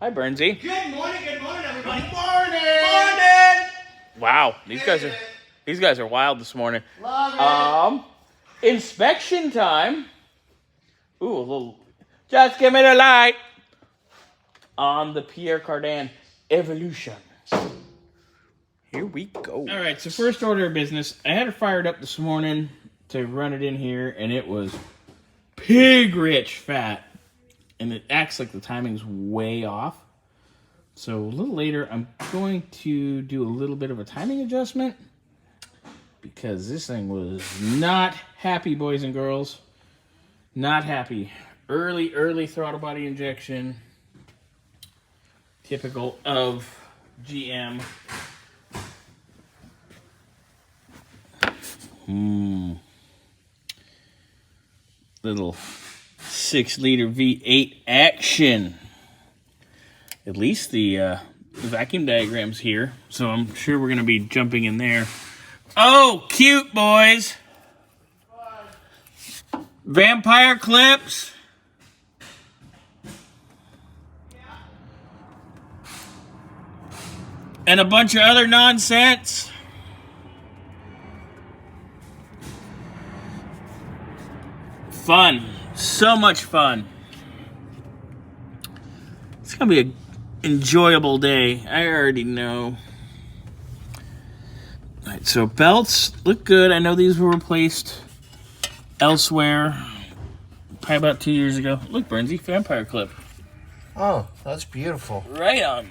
Hi, Bernsey. Good morning, everybody. Morning. Wow, these guys are wild this morning. Love it. Inspection time. Ooh, a little. Just give me the light on the Pierre Cardin Evolution. Here we go. All right, so first order of business. I had it fired up this morning to run it in here, and it was pig-rich fat. And it acts like the timing's way off. So a little later, I'm going to do a little bit of a timing adjustment because this thing was not happy, boys and girls. Not happy. Early throttle body injection. Typical of GM. Little 6-liter V8 action. At least the vacuum diagram's here, so I'm sure we're going to be jumping in there. Oh, cute, boys. Vampire clips. And a bunch of other nonsense. Fun. So much fun. It's going to be an enjoyable day. I already know. All right, so belts look good. I know these were replaced elsewhere. Probably about 2 years ago. Look, Bernsey, vampire clip. Oh, that's beautiful. Right on.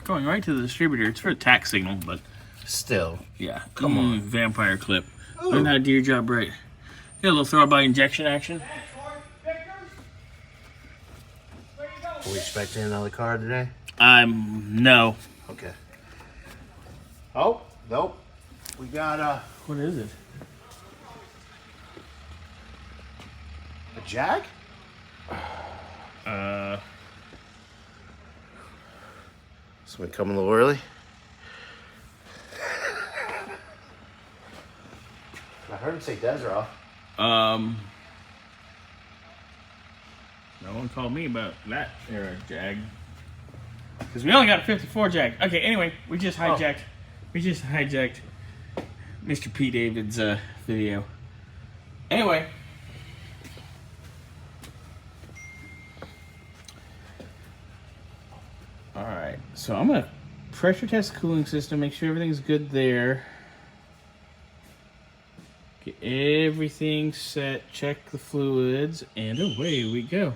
Going right to the distributor. It's for a tax signal, but still. Yeah. Come on. Vampire clip. Ooh. Learn how to do your job right. Get a little throttle body injection action. Are we expecting another car today? No. Okay. Oh, nope. We got What is it? a Jag? Somebody coming a little early? I heard him say Desra. No one called me about that era Jag. Because we only got a 54 Jag. Okay, anyway, we just hijacked Mr. P. David's video. Anyway. Alright, so I'm going to pressure test the cooling system, make sure everything's good there. Get everything set, check the fluids, and away we go.